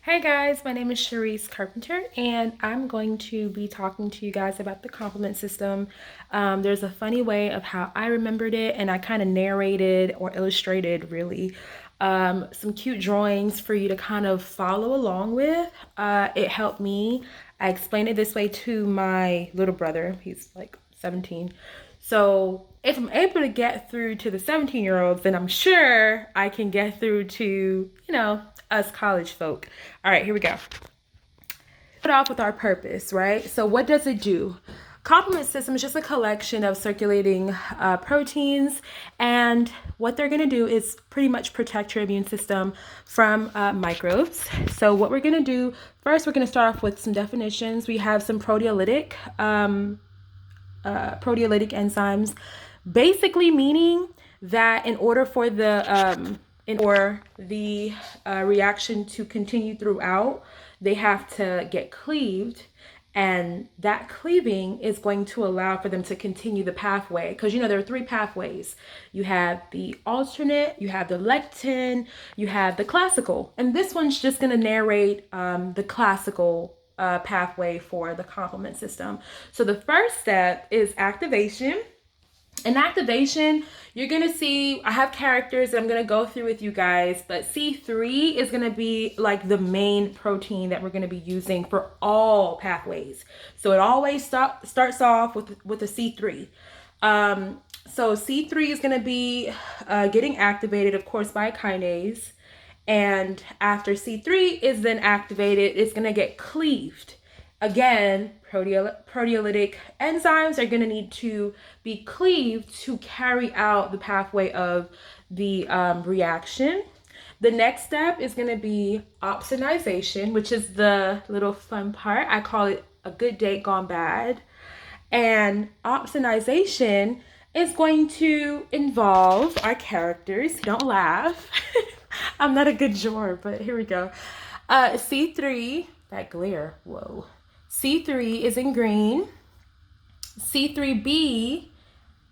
Hey guys, my name is Cherise Carpenter, and I'm going to be talking to you guys about the complement system. There's a funny way of how I remembered it, and I kind of narrated or illustrated really some cute drawings for you to kind of follow along with. It helped me. I explained it this way to my little brother. He's like 17. So if I'm able to get through to the 17-year-olds, then I'm sure I can get through to, us college folk. All right, here we go. Start off with our purpose, right? So what does it do? Complement system is just a collection of circulating proteins, and what they're going to do is pretty much protect your immune system from microbes. So what we're going to do first, we're going to start off with some definitions. We have some proteolytic enzymes, basically meaning that in order for the reaction to continue throughout, they have to get cleaved, and that cleaving is going to allow for them to continue the pathway, because there are three pathways. You have the alternate, you have the lectin, you have the classical, and this one's just going to narrate the classical pathway for the complement system. So the first step is activation. In activation, you're going to see, I have characters that I'm going to go through with you guys, but C3 is going to be like the main protein that we're going to be using for all pathways. So it always starts off with a C3. So C3 is going to be getting activated, of course, by a kinase. And after C3 is then activated, it's going to get cleaved. Again, proteolytic enzymes are going to need to be cleaved to carry out the pathway of the reaction. The next step is going to be opsonization, which is the little fun part. I call it a good date gone bad. And opsonization is going to involve our characters. Don't laugh. I'm not a good drawer, but here we go. C3, that glare, whoa. C3 is in green. C3b,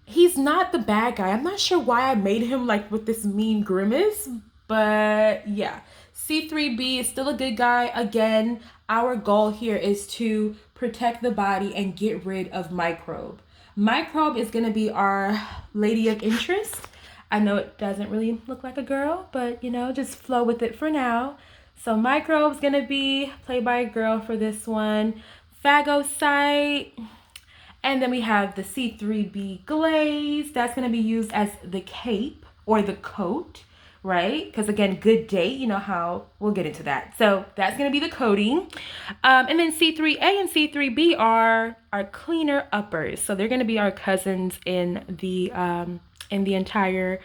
he's not the bad guy. I'm not sure why I made him like with this mean grimace, but yeah. C3b is still a good guy. Again, our goal here is to protect the body and get rid of microbe. Microbe is going to be our lady of interest. I know it doesn't really look like a girl, but just flow with it for now. So microbe's going to be played by a girl for this one. Phagocyte. And then we have the C3b glaze. That's going to be used as the cape or the coat, right? Because again, good date, you know how we'll get into that. So that's going to be the coating. And then C3a and C3b are our cleaner uppers. So they're going to be our cousins in the entire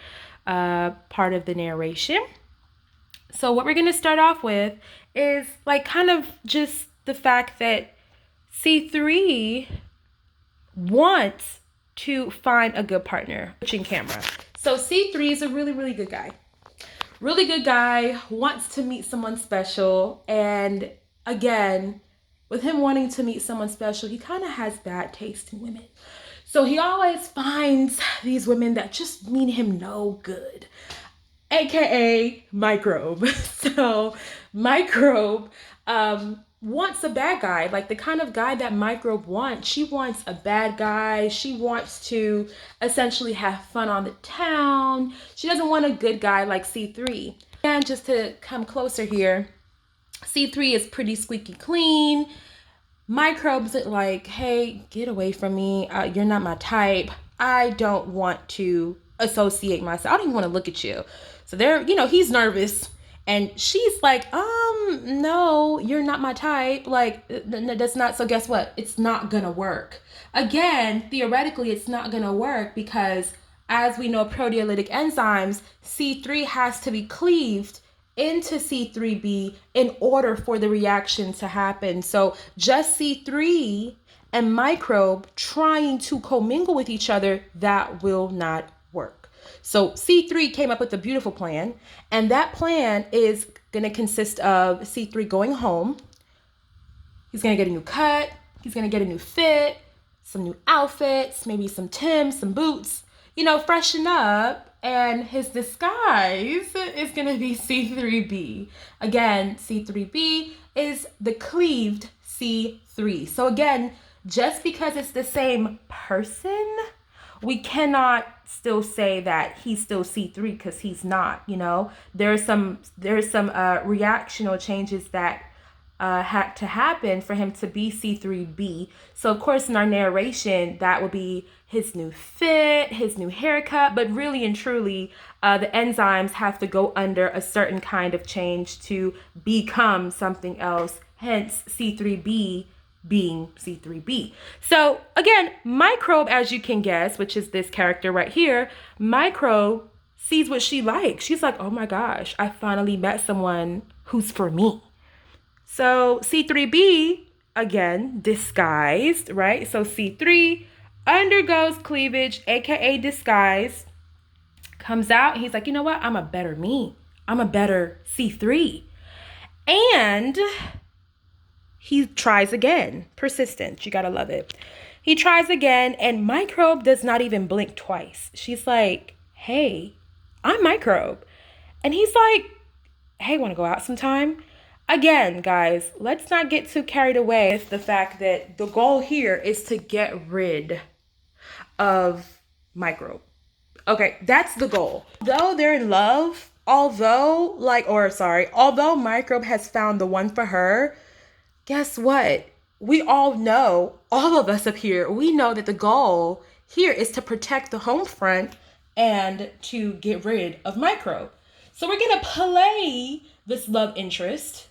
part of the narration. So what we're going to start off with is like kind of just the fact that C3 wants to find a good partner. Switching camera. So C3 is a really, really good guy. Really good guy, wants to meet someone special. And again, with him wanting to meet someone special, he kind of has bad taste in women. So he always finds these women that just mean him no good, aka microbe. So microbe wants a bad guy, like the kind of guy that microbe wants. She wants a bad guy. She wants to essentially have fun on the town. She doesn't want a good guy like C3. And just to come closer here, C3 is pretty squeaky clean. Microbes are like, hey, get away from me. You're not my type. I don't want to associate myself. I don't even want to look at you. So he's nervous. And she's like, no, you're not my type. Like, that's not. So guess what? It's not going to work. Again, theoretically, it's not going to work because as we know, proteolytic enzymes, C3 has to be cleaved into C3b in order for the reaction to happen. So just C3 and microbe trying to commingle with each other, that will not work. So C3 came up with a beautiful plan, and that plan is going to consist of C3 going home. He's going to get a new cut. He's going to get a new fit, some new outfits, maybe some Timbs, some boots, freshen up. and his disguise is going to be C3B. Again, C3B is the cleaved C3. So again, just because it's the same person, we cannot still say that he's still C3 because he's not, you know. There's some reactional changes that had to happen for him to be C3B. So of course in our narration that would be his new fit, his new haircut, but really and truly the enzymes have to go under a certain kind of change to become something else, hence C3B being C3B. So again, Microbe, as you can guess, which is this character right here, Microbe sees what she likes. She's like, oh my gosh, I finally met someone who's for me. So C3B, again, disguised, right? So C3 undergoes cleavage, aka disguise, comes out. He's like, you know what? I'm a better me. I'm a better C3. And he tries again. Persistence. You gotta love it. He tries again, and Microbe does not even blink twice. She's like, hey, I'm Microbe. And he's like, hey, wanna go out sometime? Again, guys, let's not get too carried away with the fact that the goal here is to get rid of Microbe. Okay, that's the goal. Though they're in love, although Microbe has found the one for her, guess what? We all know, all of us up here, we know that the goal here is to protect the home front and to get rid of Microbe. So we're gonna play this love interest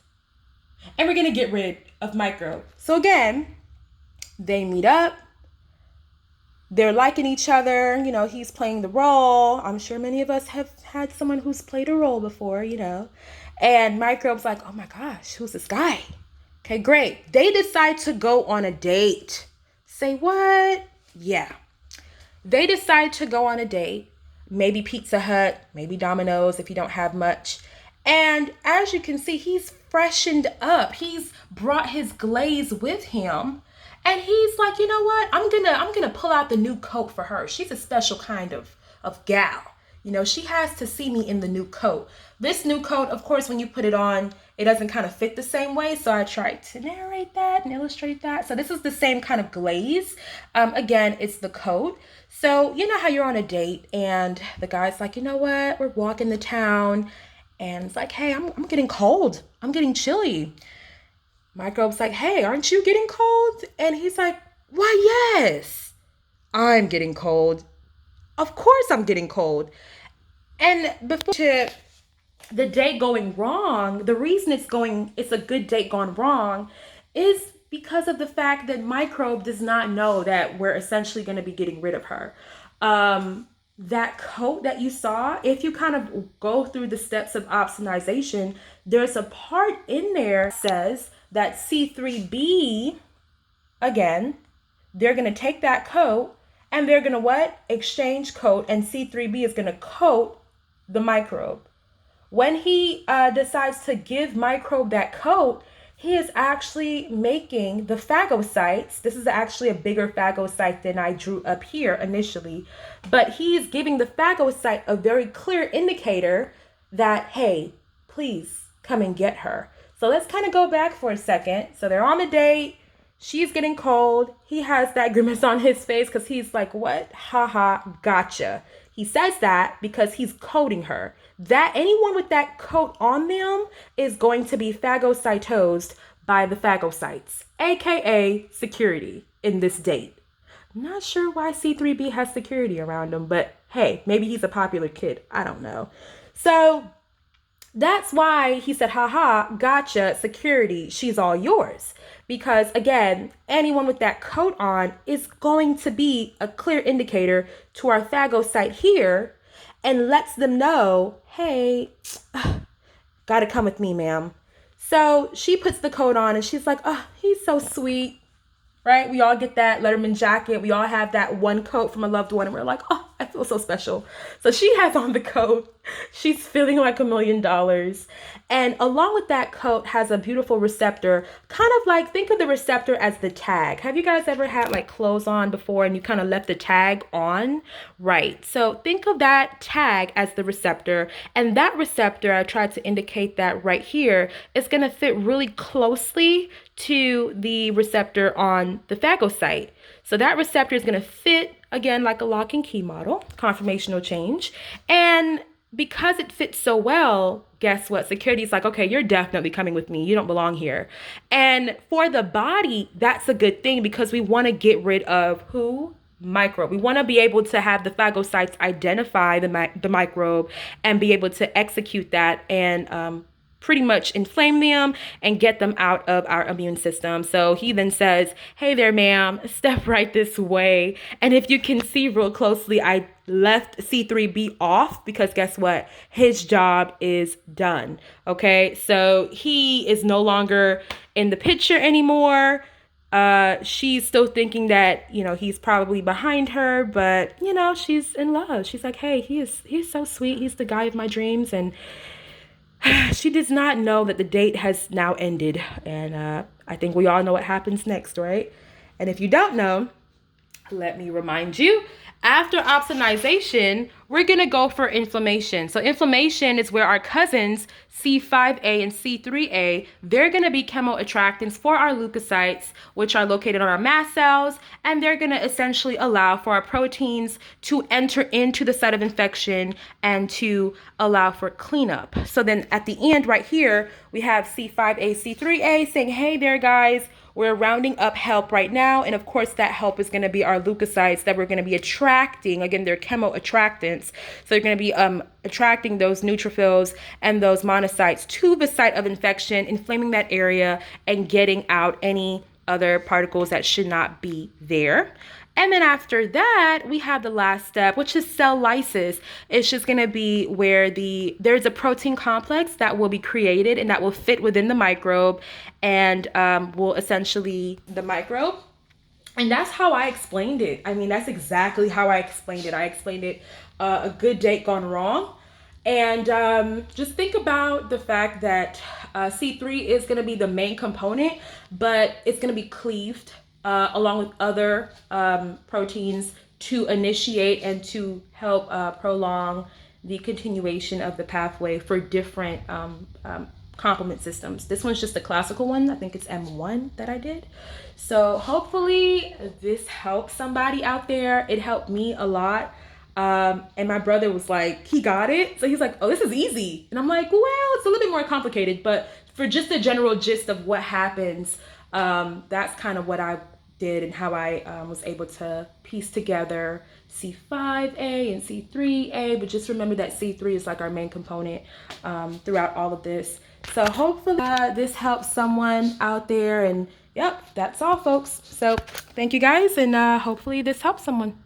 and we're gonna get rid of Microbe. So again, they meet up. They're liking each other. You know, he's playing the role. I'm sure many of us have had someone who's played a role before, you know. And Microbe's like, oh my gosh, who's this guy? Okay, great. They decide to go on a date. Say what? Yeah. They decide to go on a date. Maybe Pizza Hut, maybe Domino's if you don't have much. And as you can see, he's freshened up. He's brought his glaze with him. And he's like, you know what? I'm gonna pull out the new coat for her. She's a special kind of gal. You know, she has to see me in the new coat. This new coat, of course, when you put it on, it doesn't kind of fit the same way. So I tried to narrate that and illustrate that. So this is the same kind of glaze. Again, it's the coat. So you know how you're on a date and the guy's like, you know what? We're walking the town. And it's like, hey, I'm getting cold. I'm getting chilly. Microbe's like, hey, aren't you getting cold? And he's like, why, yes, I'm getting cold. Of course I'm getting cold. And before the date going wrong, the reason it's a good date gone wrong is because of the fact that Microbe does not know that we're essentially going to be getting rid of her. That coat that you saw, if you kind of go through the steps of opsonization, there's a part in there that says that C3B, again, they're going to take that coat and they're going to what? Exchange coat, and C3B is going to coat the Microbe. When he decides to give Microbe that coat, he is actually making the phagocytes. This is actually a bigger phagocyte than I drew up here initially, but he is giving the phagocyte a very clear indicator that, hey, please come and get her. So let's kind of go back for a second. So they're on the date. She's getting cold. He has that grimace on his face because he's like, what? Haha, gotcha. He says that because he's coating her. That anyone with that coat on them is going to be phagocytosed by the phagocytes, aka security in this date. Not sure why C3B has security around him, but hey, maybe he's a popular kid. I don't know. So that's why he said, haha, gotcha, security, she's all yours. Because again, anyone with that coat on is going to be a clear indicator to our phagocyte here and lets them know, hey, gotta come with me, ma'am. So she puts the coat on and she's like, oh, he's so sweet, right? We all get that Letterman jacket. We all have that one coat from a loved one and we're like, oh, I feel so special. So she has on the coat. She's feeling like $1,000,000. And along with that coat has a beautiful receptor, kind of like, think of the receptor as the tag. Have you guys ever had like clothes on before and you kind of left the tag on? Right. So think of that tag as the receptor. And that receptor, I tried to indicate that right here, is going to fit really closely to the receptor on the phagocyte. So that receptor is going to fit, again, like a lock and key model, conformational change. And because it fits so well, guess what? Security is like, okay, you're definitely coming with me. You don't belong here. And for the body, that's a good thing because we want to get rid of who? Microbe. We want to be able to have the phagocytes identify the microbe and be able to execute that and pretty much inflame them and get them out of our immune system. So he then says, hey there, ma'am, step right this way. And if you can see real closely, I left C3B off because guess what? His job is done. Okay, so he is no longer in the picture anymore. She's still thinking that, you know, he's probably behind her, but you know, she's in love. She's like, hey, he's so sweet. He's the guy of my dreams. And she does not know that the date has now ended. And I think we all know what happens next, right? And if you don't know, let me remind you, after opsonization, we're going to go for inflammation. So inflammation is where our cousins, C5a and C3a, they're going to be chemoattractants for our leukocytes, which are located on our mast cells, and they're going to essentially allow for our proteins to enter into the site of infection and to allow for cleanup. So then at the end right here, we have C5a, C3a saying, hey there, guys. We're rounding up help right now. And of course, that help is going to be our leukocytes that we're going to be attracting. Again, they're chemoattractants. So they're going to be attracting those neutrophils and those monocytes to the site of infection, inflaming that area and getting out any other particles that should not be there. And then after that, we have the last step, which is cell lysis. It's just going to be where there's a protein complex that will be created and that will fit within the microbe and will essentially the microbe. And that's how I explained it. I mean, that's exactly how I explained it. I explained it a good date gone wrong. And just think about the fact that C3 is going to be the main component, but it's going to be cleaved along with other proteins to initiate and to help prolong the continuation of the pathway for different complement systems. This one's just a classical one. I think it's M1 that I did. So hopefully this helps somebody out there. It helped me a lot. And my brother was like, he got it. So he's like, oh, this is easy. And I'm like, well, it's a little bit more complicated, but for just the general gist of what happens, that's kind of what I did and how I was able to piece together C5a and C3a, but just remember that C3 is like our main component throughout all of this. So hopefully this helps someone out there, and yep, that's all folks. So thank you guys, and hopefully this helps someone.